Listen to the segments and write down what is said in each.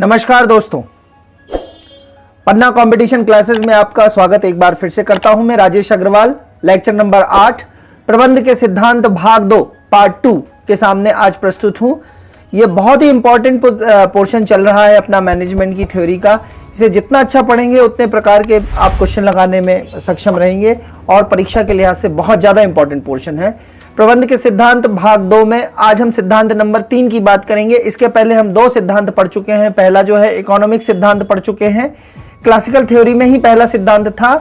नमस्कार दोस्तों, पन्ना competition classes में आपका स्वागत एक बार फिर से करता हूं। मैं राजेश अग्रवाल, लेक्चर नंबर 8 प्रबंध के सिद्धांत भाग 2 पार्ट 2 के सामने आज प्रस्तुत हूं। यह बहुत ही इंपॉर्टेंट पोर्शन चल रहा है अपना मैनेजमेंट की थ्योरी का। इसे जितना अच्छा पढ़ेंगे उतने प्रकार के आप क्वेश्चन लगाने में सक्षम रहेंगे और परीक्षा के लिहाज से बहुत ज़्यादा इंपॉर्टेंट पोर्शन है। प्रबंध के सिद्धांत भाग 2 में आज हम सिद्धांत नंबर 3 की बात करेंगे। इसके पहले हम 2 सिद्धांत पढ़ चुके हैं। पहला जो है इकोनॉमिक सिद्धांत पढ़ चुके हैं। क्लासिकल थ्योरी में ही पहला सिद्धांत था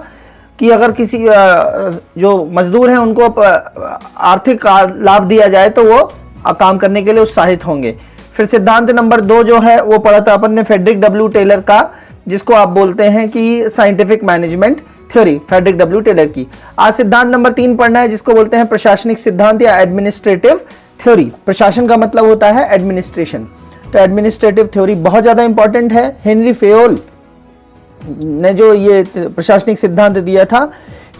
कि अगर किसी जो मजदूर हैं उनको आर्थिक लाभ दिया जाए तो वो काम करने के लिए उत्साहित होंगे। फिर सिद्धांत नंबर 2 जो है वो पढ़ा था अपन ने फ्रेडरिक डब्ल्यू टेलर का, जिसको आप बोलते हैं कि scientific management theory, Frederick W Taylor की। आज सिद्धांत नंबर 3 पढ़ना है, जिसको बोलते हैं प्रशासनिक सिद्धांत या एडमिनिस्ट्रेटिव थ्योरी। प्रशासन का मतलब होता है एडमिनिस्ट्रेशन, तो एडमिनिस्ट्रेटिव थ्योरी बहुत ज्यादा इंपॉर्टेंट है। हेनरी फेयोल ने जो ये प्रशासनिक सिद्धांत दिया था,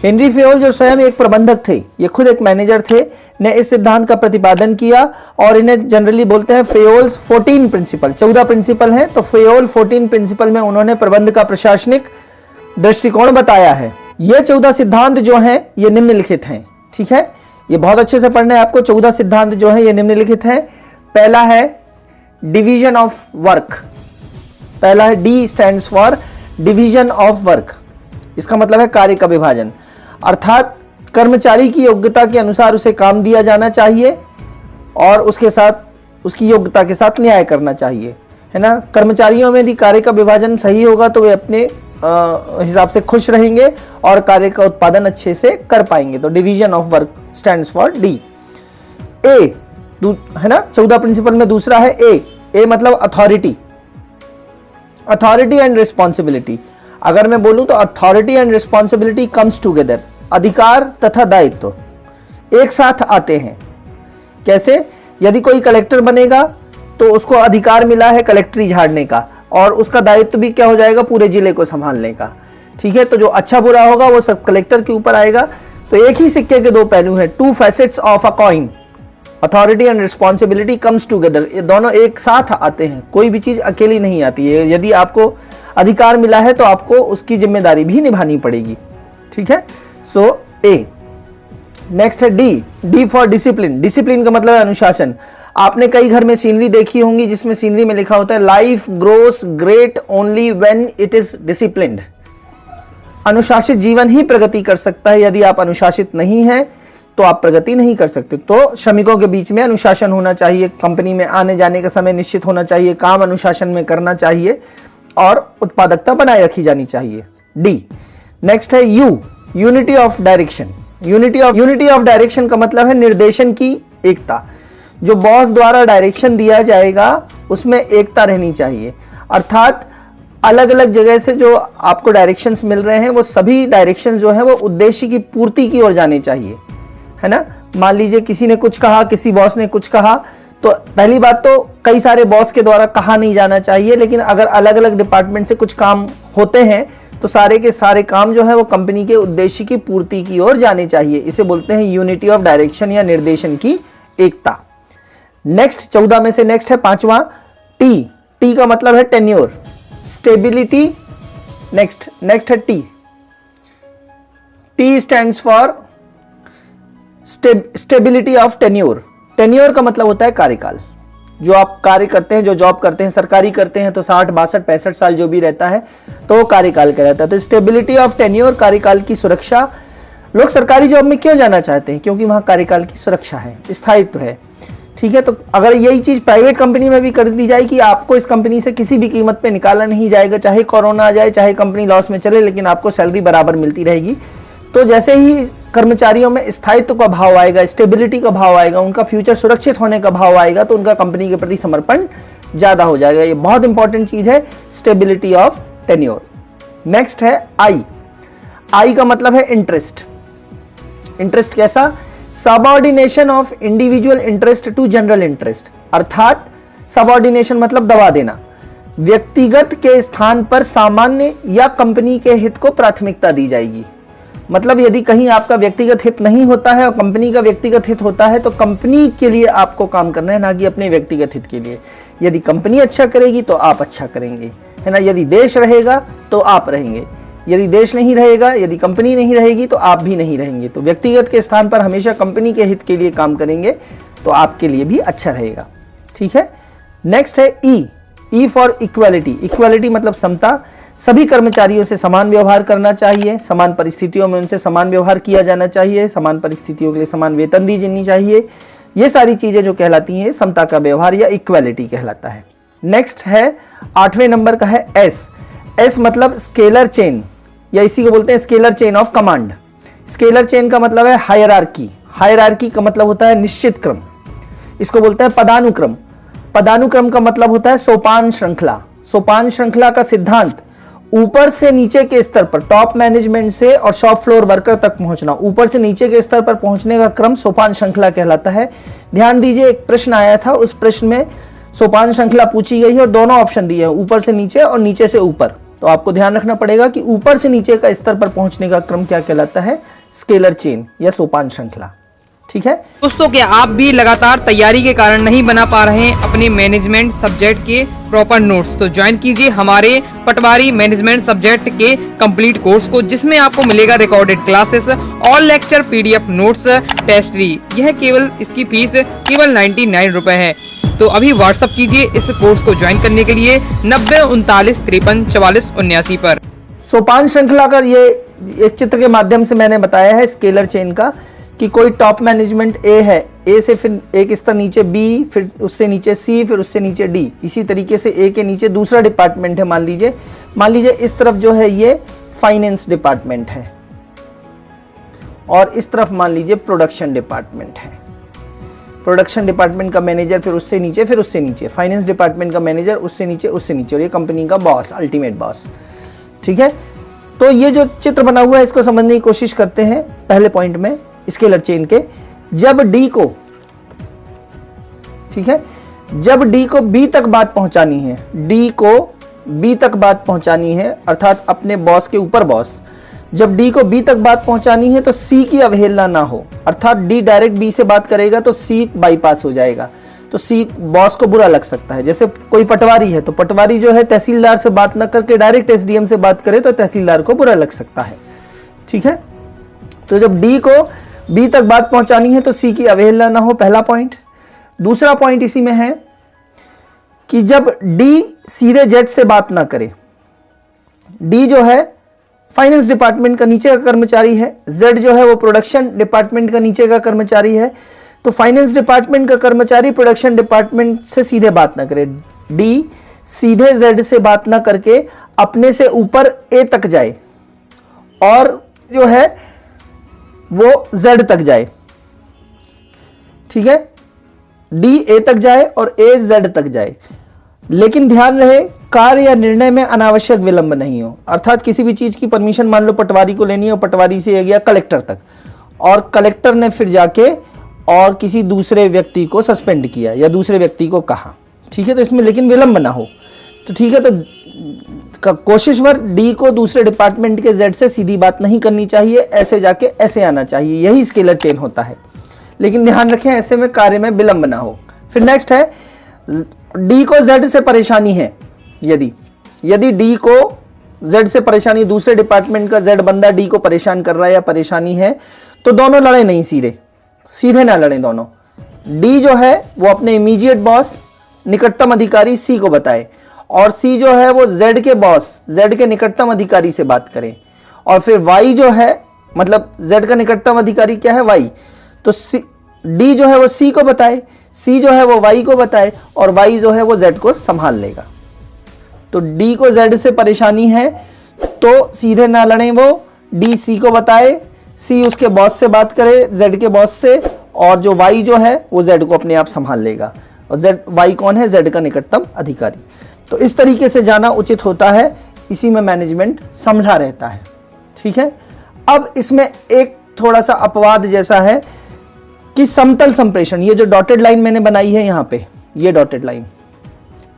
हेनरी फेयोल जो स्वयं एक प्रबंधक थे, ये खुद एक मैनेजर थे, ने इस सिद्धांत का प्रतिपादन किया और इन्हें जनरली बोलते हैं फेयोल्स 14 प्रिंसिपल। 14 प्रिंसिपल हैं, तो फेयोल 14 प्रिंसिपल में उन्होंने प्रबंध का प्रशासनिक दृष्टिकोण बताया है। ये 14 सिद्धांत जो हैं ये निम्नलिखित हैं, ठीक है। ये बहुत अच्छे से पढ़ना है आपको। 14 सिद्धांत जो है ये निम्नलिखित हैं। पहला है डिवीजन ऑफ वर्क। पहला है D stands for division of work. इसका मतलब है कार्य का विभाजन, अर्थात कर्मचारी की योग्यता के अनुसार उसे काम दिया जाना चाहिए और उसके साथ उसकी योग्यता के साथ न्याय करना चाहिए, है ना। कर्मचारियों में यदि कार्य का विभाजन सही होगा तो वे अपने हिसाब से खुश रहेंगे और कार्य का उत्पादन अच्छे से कर पाएंगे। तो division of work stands for D. A है ना, 14 प्रिंसिपल में दूसरा है ए मतलब अथॉरिटी। अथॉरिटी एंड रिस्पॉन्सिबिलिटी, अगर मैं बोलूं तो authority and responsibility comes together. अधिकार तथा दायित्व एक साथ आते हैं। कैसे? यदि कोई कलेक्टर बनेगा तो उसको अधिकार मिला है कलेक्ट्री झाड़ने का और उसका दायित्व भी क्या हो जाएगा, पूरे जिले को संभालने का, ठीक है। तो जो अच्छा बुरा होगा वो सब कलेक्टर के ऊपर आएगा। तो एक ही सिक्के के दो पहलू हैं, two facets of a coin. Authority and responsibility comes together, ये दोनों एक साथ आते हैं, कोई भी चीज अकेली नहीं आती है। यदि आपको अधिकार मिला है तो आपको उसकी जिम्मेदारी भी निभानी पड़ेगी, ठीक है। सो ए। नेक्स्ट है डी फॉर डिसिप्लिन। डिसिप्लिन का मतलब है अनुशासन। आपने कई घर में सीनरी देखी होंगी जिसमें सीनरी में लिखा होता है life grows great only when it is disciplined. अनुशासित जीवन ही प्रगति कर सकता है। यदि आप अनुशासित नहीं हैं तो आप प्रगति नहीं कर सकते। तो श्रमिकों के बीच में अनुशासन होना चाहिए, कंपनी में आने जाने का समय निश्चित होना चाहिए, काम अनुशासन में करना चाहिए और उत्पादकता बनाए रखी जानी चाहिए। डी। नेक्स्ट है you, unity of direction. Unity of direction का मतलब है निर्देशन की एकता। जो बॉस द्वारा डायरेक्शन दिया जाएगा उसमें एकता रहनी चाहिए, अर्थात अलग अलग जगह से जो आपको डायरेक्शंस मिल रहे हैं वो सभी डायरेक्शंस जो है वो उद्देश्य की पूर्ति की ओर जाने चाहिए, है ना। मान लीजिए किसी ने कुछ कहा, किसी बॉस ने कुछ कहा, तो पहली बात तो कई सारे बॉस के द्वारा कहा नहीं जाना चाहिए, लेकिन अगर अलग अलग डिपार्टमेंट से कुछ काम होते हैं तो सारे के सारे काम जो है वो कंपनी के उद्देश्य की पूर्ति की ओर जाने चाहिए। इसे बोलते हैं यूनिटी ऑफ डायरेक्शन या निर्देशन की एकता। नेक्स्ट 14 में से नेक्स्ट है 5वां टी का मतलब है टेन्योर, स्टेबिलिटी। नेक्स्ट है T stands for stability of tenure. Tenure का मतलब होता है कार्यकाल। जो आप कार्य करते हैं, जो जॉब करते हैं, सरकारी करते हैं तो 60, 62, 65 साल जो भी रहता है तो वो कार्यकाल का रहता है। तो स्टेबिलिटी ऑफ टेन्योर, कार्यकाल की सुरक्षा। लोग सरकारी जॉब में क्यों जाना चाहते हैं? क्योंकि वहां कार्यकाल की सुरक्षा है, स्थायित्व है, ठीक है। तो अगर यही चीज प्राइवेट कंपनी में भी कर दी जाए कि आपको इस कंपनी से किसी भी कीमत पे निकाला नहीं जाएगा, चाहे कोरोना आ जाए, चाहे कंपनी लॉस में चले, लेकिन आपको सैलरी बराबर मिलती रहेगी, तो जैसे ही कर्मचारियों में स्थायित्व का भाव आएगा, स्टेबिलिटी का भाव आएगा, उनका फ्यूचर सुरक्षित होने का भाव आएगा, तो उनका कंपनी के प्रति समर्पण ज्यादा हो जाएगा। ये बहुत इंपॉर्टेंट चीज है, स्टेबिलिटी ऑफ टेन्योर। नेक्स्ट है आई का मतलब है इंटरेस्ट। इंटरेस्ट कैसा? Subordination of individual interest to general interest, अर्थात सबऑर्डिनेशन मतलब दबा देना। व्यक्तिगत के स्थान पर सामान्य या कंपनी के हित को प्राथमिकता दी जाएगी। मतलब यदि कहीं आपका व्यक्तिगत हित नहीं होता है और कंपनी का व्यक्तिगत हित होता है, तो कंपनी के लिए आपको काम करना है, ना कि अपने व्यक्तिगत हित के लिए। यदि कंपनी अच्छा करेगी तो आप अच्छा करेंगे, है ना। यदि देश रहेगा तो आप रहेंगे, यदि देश नहीं रहेगा, यदि कंपनी नहीं रहेगी तो आप भी नहीं रहेंगे। तो व्यक्तिगत के स्थान पर हमेशा कंपनी के हित के लिए काम करेंगे तो आपके लिए भी अच्छा रहेगा, ठीक है। नेक्स्ट है ई फॉर इक्वालिटी। इक्वालिटी मतलब समता। सभी कर्मचारियों से समान व्यवहार करना चाहिए, समान परिस्थितियों में उनसे समान व्यवहार किया जाना चाहिए, समान परिस्थितियों के लिए समान वेतन दी जानी चाहिए। ये सारी चीजें जो कहलाती हैं समता का व्यवहार या इक्वालिटी कहलाता है। नेक्स्ट है 8वें नंबर का है एस मतलब स्केलर चेन, या इसी को बोलते हैं scalar chain of command. Scalar chain का मतलब है हायरार्की। हायरार्की का मतलब होता है निश्चित क्रम, इसको बोलते हैं पदानुक्रम। पदानुक्रम का मतलब होता है सोपान श्रृंखला। सोपान श्रृंखला का सिद्धांत ऊपर से नीचे के स्तर पर, टॉप मैनेजमेंट से और शॉप फ्लोर वर्कर तक पहुंचना, ऊपर से नीचे के स्तर पर पहुंचने का क्रम सोपान श्रृंखला कहलाता है। ध्यान दीजिए, एक प्रश्न आया था, उस प्रश्न में सोपान श्रृंखला पूछी गई है और दोनों ऑप्शन दिए हैं, ऊपर से नीचे और नीचे से ऊपर। तो आपको ध्यान रखना पड़ेगा कि ऊपर से नीचे का स्तर पर पहुंचने का क्रम क्या कहलाता है, स्केलर चेन या सोपान श्रृंखला, ठीक है। दोस्तों, क्या आप भी लगातार तैयारी के कारण नहीं बना पा रहे हैं अपने मैनेजमेंट सब्जेक्ट के प्रॉपर नोट्स, तो ज्वाइन कीजिए हमारे पटवारी मैनेजमेंट सब्जेक्ट के कंप्लीट कोर्स को, जिसमें आपको मिलेगा recorded classes, all lecture PDF notes, टेस्टरी। यह केवल इसकी फीस केवल 99 रुपए है। तो अभी व्हाट्सअप कीजिए इस कोर्स को ज्वाइन करने के लिए 90 39 53 44 79 पर। सोपान श्रृंखला का ये एक चित्र के माध्यम से मैंने बताया है स्केलर चेन का, कि कोई टॉप मैनेजमेंट ए है, ए से फिर एक स्तर नीचे बी, फिर उससे नीचे सी, फिर उससे नीचे डी। इसी तरीके से ए के नीचे दूसरा डिपार्टमेंट है। मान लीजिए इस तरफ जो है ये फाइनेंस डिपार्टमेंट है और इस तरफ मान लीजिए प्रोडक्शन डिपार्टमेंट है। प्रोडक्शन डिपार्टमेंट का मैनेजर फिर उससे नीचे, फिर उससे नीचे, फाइनेंस डिपार्टमेंट का मैनेजर उससे नीचे, उससे नीचे, और ये कंपनी का बॉस, अल्टीमेट बॉस, ठीक है। तो ये जो चित्र बना हुआ है इसको समझने की कोशिश करते हैं। पहले पॉइंट में स्केलर चेन के, जब डी को, ठीक है, जब डी को बी तक बात पहुंचानी है, डी को बी तक बात पहुंचानी है, अर्थात अपने बॉस के ऊपर बॉस, जब डी को बी तक बात पहुंचानी है तो सी की अवहेलना ना हो, अर्थात डी डायरेक्ट बी से बात करेगा तो सी बाईपास हो जाएगा, तो सी बॉस को बुरा लग सकता है। जैसे कोई पटवारी है तो पटवारी जो है तहसीलदार से बात ना करके डायरेक्ट SDM से बात करे तो तहसीलदार को बुरा लग सकता है, ठीक है। तो जब डी को बी तक बात पहुंचानी है तो सी की अवहेलना ना हो, पहला पॉइंट। दूसरा पॉइंट इसी में है कि जब डी सीधे जेड से बात ना करे, डी जो है फाइनेंस डिपार्टमेंट का नीचे का कर्मचारी है, जेड जो है वो प्रोडक्शन डिपार्टमेंट का नीचे का कर्मचारी है, तो फाइनेंस डिपार्टमेंट का कर्मचारी प्रोडक्शन डिपार्टमेंट से सीधे बात ना करे, डी सीधे जेड से बात ना करके अपने से ऊपर ए तक जाए और जो है वो जेड तक जाए, ठीक है। डी ए तक जाए और ए जेड तक जाए, लेकिन ध्यान रहे कार्य या निर्णय में अनावश्यक विलंब नहीं हो। अर्थात किसी भी चीज की परमिशन मान लो पटवारी को लेनी है और पटवारी से ये गया कलेक्टर तक, और कलेक्टर ने फिर जाके और किसी दूसरे व्यक्ति को सस्पेंड किया या दूसरे व्यक्ति को कहा, ठीक है, तो इसमें लेकिन विलंब ना हो, तो ठीक है। तो कोशिशवर डी को दूसरे डिपार्टमेंट के जेड से सीधी बात नहीं करनी चाहिए, ऐसे जाके ऐसे आना चाहिए, यही स्केलर चेन होता है। लेकिन ध्यान रखें ऐसे में कार्य में विलंब ना हो। फिर नेक्स्ट है डी को जेड से परेशानी है, यदि डी को जेड से परेशानी, दूसरे डिपार्टमेंट का जेड बंदा डी को परेशान कर रहा है या परेशानी है, तो दोनों लड़े नहीं, सीधे ना लड़े दोनों। डी जो है वो अपने इमीडिएट बॉस, निकटतम अधिकारी सी को बताए, और सी जो है वो जेड के बॉस, जेड के निकटतम अधिकारी से बात करें, और फिर वाई जो है, मतलब जेड का निकटतम अधिकारी क्या है, वाई, तो डी जो है वो सी को बताए, सी जो है वो वाई को बताए, और वाई जो है वो जेड को संभाल लेगा। तो डी को जेड से परेशानी है तो सीधे ना लड़े वो, डी सी को बताए, सी उसके बॉस से बात करे, जेड के बॉस से, और जो वाई जो है वो जेड को अपने आप संभाल लेगा। और जेड, वाई कौन है, जेड का निकटतम अधिकारी। तो इस तरीके से जाना उचित होता है, इसी में मैनेजमेंट संभला रहता है, ठीक है। अब इसमें एक थोड़ा सा अपवाद जैसा है कि समतल संप्रेषण, ये जो डॉटेड लाइन मैंने बनाई है यहाँ पे, ये डॉटेड लाइन,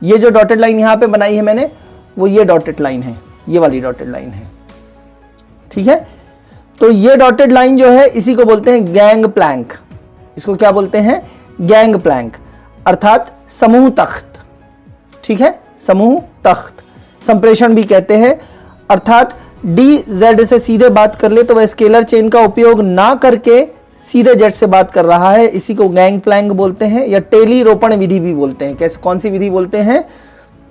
ये जो डॉटेड लाइन यहाँ पे बनाई है मैंने, वो ये डॉटेड लाइन है, ये वाली डॉटेड लाइन है, ठीक है। तो ये डॉटेड लाइन जो है इसी को बोलते हैं गैंग प्लैंक। इसको क्या बोलते हैं? गैंग प्लैंक, अर्थात समूह तख्त। ठीक है, समूह तख्त, संप्रेषण भी कहते हैं। अर्थात डी जेड से सीधे बात कर ले तो वह स्केलर चेन का उपयोग ना करके सीधे जेड से बात कर रहा है, इसी को गैंग प्लैंक बोलते हैं, या टेलीरोपण विधि भी बोलते हैं। कैसे, कौन सी विधि बोलते हैं?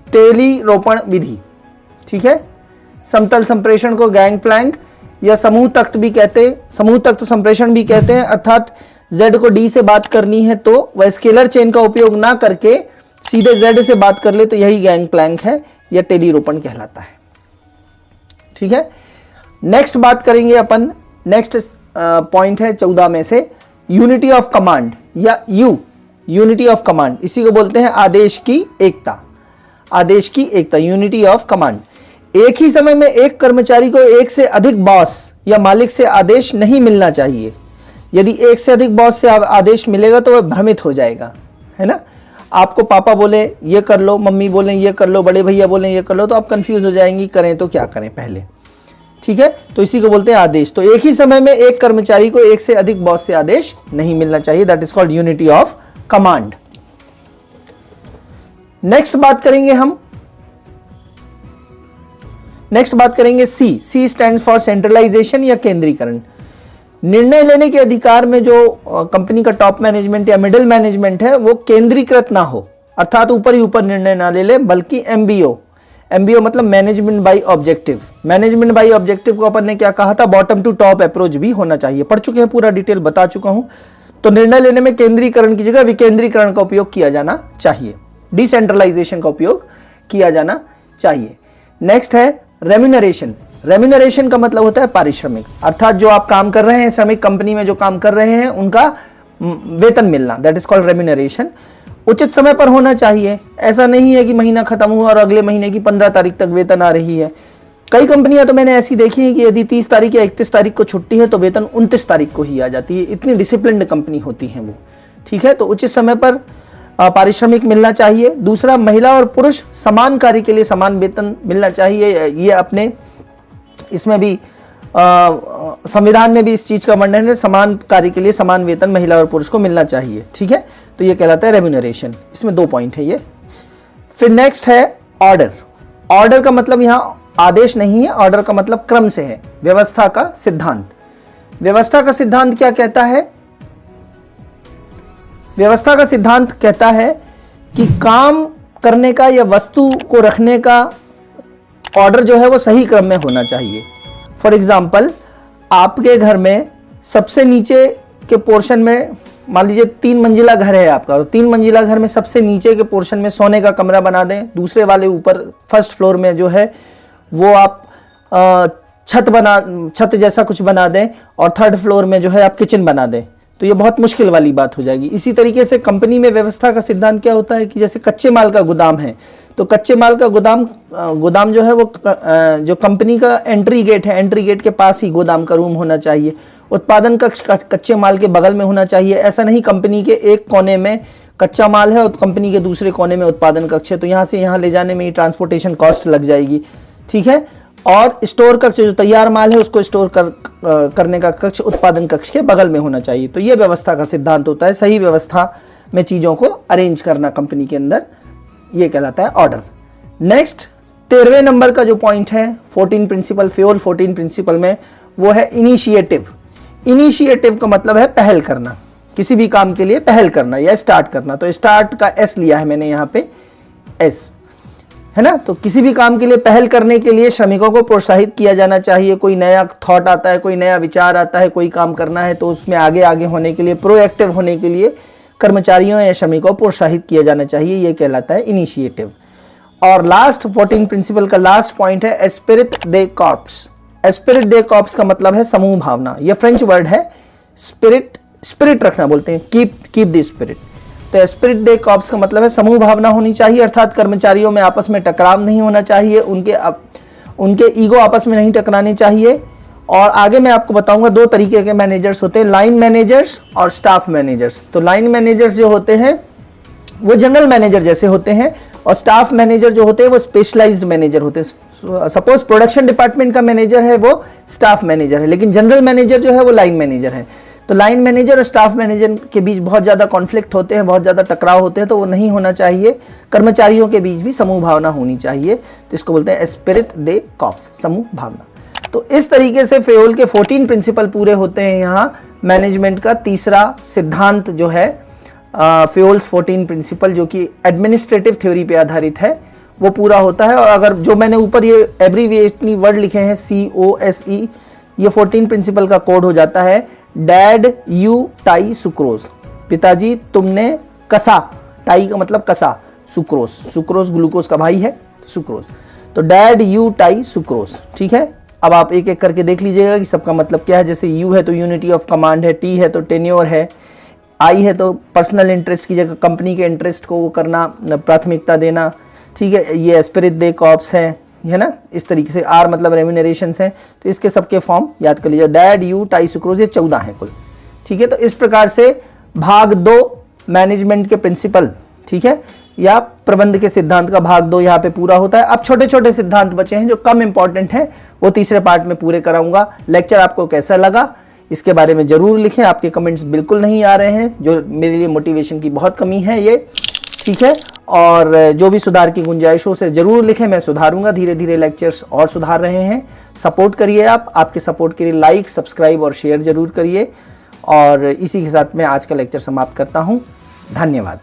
टेलीरोपण विधि। ठीक है, समतल संप्रेषण को गैंग प्लैंक या समूह तख्त भी कहते हैं, समूह तख्त संप्रेषण भी कहते हैं। अर्थात Z को D से बात करनी है तो वह स्केलर चेन का उपयोग ना करके सीधे Z से बात कर ले तो यही गैंग प्लैंक है या टेलीरोपण कहलाता है। ठीक है, नेक्स्ट बात करेंगे अपन, नेक्स्ट पॉइंट है 14 में से यूनिटी ऑफ कमांड या यूनिटी ऑफ कमांड। इसी को बोलते हैं आदेश की एकता। आदेश की एकता, यूनिटी ऑफ कमांड। एक ही समय में एक कर्मचारी को एक से अधिक बॉस या मालिक से आदेश नहीं मिलना चाहिए। यदि एक से अधिक बॉस से आदेश मिलेगा तो वह भ्रमित हो जाएगा, है ना। आपको पापा बोले ये कर लो, मम्मी बोले ये कर लो, बड़े भैया बोले ये कर लो, तो आप कंफ्यूज हो जाएंगी, करें तो क्या करें पहले। ठीक है, तो इसी को बोलते हैं आदेश। तो एक ही समय में एक कर्मचारी को एक से अधिक बॉस से आदेश नहीं मिलना चाहिए, that is called unity of command. Next बात करेंगे सी स्टैंड्स फॉर सेंट्रलाइजेशन या केंद्रीकरण। निर्णय लेने के अधिकार में जो कंपनी का टॉप मैनेजमेंट या मिडिल मैनेजमेंट है वो केंद्रीकृत ना हो, अर्थात ऊपर ही ऊपर निर्णय ना ले ले, बल्कि एमबीओ मतलब management by objective. Management by objective को अपन ने क्या कहा था? बॉटम टू टॉप अप्रोच भी होना चाहिए। पढ़ चुके हैं, पूरा डिटेल बता चुका हूं। तो निर्णय लेने में केंद्रीकरण की जगह विकेंद्रीकरण का उपयोग किया जाना चाहिए, डिसेंट्रलाइजेशन का उपयोग किया जाना चाहिए। नेक्स्ट है रेम्यूनरेशन। रेम्यूनरेशन का मतलब होता है पारिश्रमिक, अर्थात जो आप काम कर रहे हैं, श्रमिक कंपनी में जो काम कर रहे हैं उनका वेतन मिलना, दैट इज कॉल्ड रेम्यूनरेशन। उचित समय पर होना चाहिए। ऐसा नहीं है कि महीना खत्म हुआ और अगले महीने की 15 तारीख तक वेतन आ रही है। कई कंपनियां तो मैंने ऐसी देखी है कि यदि 30 तारीख या 31 तारीख को छुट्टी है तो वेतन 29 तारीख को ही आ जाती है। इतनी डिसिप्लिन्ड कंपनी होती है वो। ठीक है, तो उचित समय पर पारिश्रमिक मिलना चाहिए। दूसरा, महिला और पुरुष समान कार्य के लिए समान वेतन मिलना चाहिए। ये अपने इसमें भी संविधान में भी इस चीज का वर्णन है, समान कार्य के लिए समान वेतन महिला और पुरुष को मिलना चाहिए। ठीक है, तो ये कहलाता है रेम्यूनरेशन। इसमें 2 पॉइंट है ये। फिर नेक्स्ट है ऑर्डर। ऑर्डर का मतलब यहाँ आदेश नहीं है, ऑर्डर का मतलब क्रम से है। व्यवस्था का सिद्धांत। व्यवस्था का सिद्धांत क्या कहता है? व्यवस्था का सिद्धांत कहता है कि काम करने का या वस्तु को रखने का ऑर्डर जो है वो सही क्रम में होना चाहिए। फॉर एग्जाम्पल, आपके घर में सबसे नीचे के पोर्शन में, मान लीजिए 3 मंजिला घर है आपका, तो 3 मंजिला घर में सबसे नीचे के पोर्शन में सोने का कमरा बना दें। दूसरे वाले ऊपर फर्स्ट फ्लोर में जो है वो आप छत जैसा कुछ बना दें, और थर्ड फ्लोर में जो है आप किचन बना दें। तो ये बहुत मुश्किल वाली बात हो जाएगी। इसी तरीके से कंपनी में व्यवस्था का सिद्धांत क्या होता है कि जैसे कच्चे माल का गोदाम है, तो कच्चे माल का गोदाम जो है वो जो कंपनी का एंट्री गेट है, एंट्री गेट के पास ही गोदाम का रूम होना चाहिए। उत्पादन कक्ष कच्चे माल के बगल में होना चाहिए। ऐसा नहीं कंपनी के एक कोने में कच्चा माल है और कंपनी के दूसरे कोने में उत्पादन कक्ष है, तो यहाँ से यहाँ ले जाने में ही ट्रांसपोर्टेशन कॉस्ट लग जाएगी। ठीक है, और स्टोर कक्ष जो तैयार माल है उसको स्टोर करने का कक्ष उत्पादन कक्ष के बगल में होना चाहिए। तो ये व्यवस्था का सिद्धांत होता है, सही व्यवस्था में चीज़ों को अरेंज करना कंपनी के अंदर, ये कहलाता है ऑर्डर। नेक्स्ट 13वें नंबर का जो पॉइंट है 14 प्रिंसिपल, फ्योल 14 प्रिंसिपल में, वो है इनिशिएटिव। इनिशिएटिव का मतलब है पहल करना, किसी भी काम के लिए पहल करना या स्टार्ट करना। तो स्टार्ट का एस लिया है मैंने यहाँ पे, एस है ना। तो किसी भी काम के लिए पहल करने के लिए श्रमिकों को प्रोत्साहित किया जाना चाहिए। कोई नया थॉट आता है, कोई नया विचार आता है, कोई काम करना है, तो उसमें आगे होने के लिए, प्रोएक्टिव होने के लिए कर्मचारियों या श्रमिकों को प्रोत्साहित किया जाना चाहिए। ये कहलाता है इनिशिएटिव। और लास्ट 14 प्रिंसिपल का लास्ट पॉइंट है एस्पिरिट दे कॉर्प्स। एस्पिरिट दे कॉर्प्स का मतलब है समूह भावना। ये फ्रेंच वर्ड है, स्पिरिट रखना बोलते हैं, कीप द स्पिरिट। तो एस्पिरिट दे कॉर्प्स का मतलब है समूह भावना होनी चाहिए, अर्थात कर्मचारियों में आपस में टकराव नहीं होना चाहिए, उनके ईगो आपस में नहीं टकराने चाहिए। और आगे मैं आपको बताऊंगा 2 तरीके के मैनेजर्स होते हैं, लाइन मैनेजर्स और स्टाफ मैनेजर्स। तो लाइन मैनेजर्स जो होते हैं वो जनरल मैनेजर जैसे होते हैं, और स्टाफ मैनेजर जो होते हैं वो स्पेशलाइज्ड मैनेजर होते हैं। सपोज प्रोडक्शन डिपार्टमेंट का मैनेजर है वो स्टाफ मैनेजर है, लेकिन जनरल मैनेजर जो है वो लाइन मैनेजर है। तो लाइन मैनेजर और स्टाफ मैनेजर के बीच बहुत ज़्यादा कॉन्फ्लिक्ट होते हैं, बहुत ज़्यादा टकराव होते हैं, तो वो नहीं होना चाहिए। कर्मचारियों के बीच भी समूह भावना होनी चाहिए, तो इसको बोलते हैं स्पिरिट दे कॉर्प्स, समूह भावना। तो इस तरीके से फेयोल के 14 प्रिंसिपल पूरे होते हैं। यहाँ मैनेजमेंट का तीसरा सिद्धांत जो है फेयोल्स 14 प्रिंसिपल, जो कि एडमिनिस्ट्रेटिव थ्योरी पे आधारित है, वो पूरा होता है। और अगर जो मैंने ऊपर ये एब्रीविएशनली वर्ड लिखे हैं COSE, ये 14 प्रिंसिपल का कोड हो जाता है डैड यू टाई सुक्रोज, पिताजी तुमने कसा, टाई का मतलब कसा, सुक्रोज, सुक्रोज ग्लूकोज का भाई है सुक्रोज, तो डैड यू टाई सुक्रोज। ठीक है, अब आप एक एक करके देख लीजिएगा कि सबका मतलब क्या है। जैसे यू है तो यूनिटी ऑफ कमांड है, टी है तो टेन्योर है, आई है तो पर्सनल इंटरेस्ट की जगह कंपनी के इंटरेस्ट को वो करना, प्राथमिकता देना। ठीक है, ये स्पिरिट दे कॉर्प्स है ना, इस तरीके से। आर मतलब रेम्यूनरेशंस हैं, तो इसके सबके फॉर्म याद कर लीजिए, डैड यू टाई सुक्रोज, ये 14 है कुल। ठीक है, तो इस प्रकार से भाग 2 मैनेजमेंट के प्रिंसिपल, ठीक है, या प्रबंध के सिद्धांत का भाग 2 यहाँ पे पूरा होता है। अब छोटे छोटे सिद्धांत बचे हैं जो कम इंपॉर्टेंट हैं, वो तीसरे पार्ट में पूरे कराऊंगा। लेक्चर आपको कैसा लगा इसके बारे में जरूर लिखें। आपके कमेंट्स बिल्कुल नहीं आ रहे हैं, जो मेरे लिए मोटिवेशन की बहुत कमी है ये। ठीक है, और जो भी सुधार की गुंजाइश हो उसे जरूर लिखें, मैं सुधारूंगा। धीरे धीरे लेक्चर्स और सुधार रहे हैं। सपोर्ट करिए आप, आपके सपोर्ट के लिए लाइक, सब्सक्राइब और शेयर जरूर करिए। और इसी के साथ मैं आज का लेक्चर समाप्त करता हूं। धन्यवाद।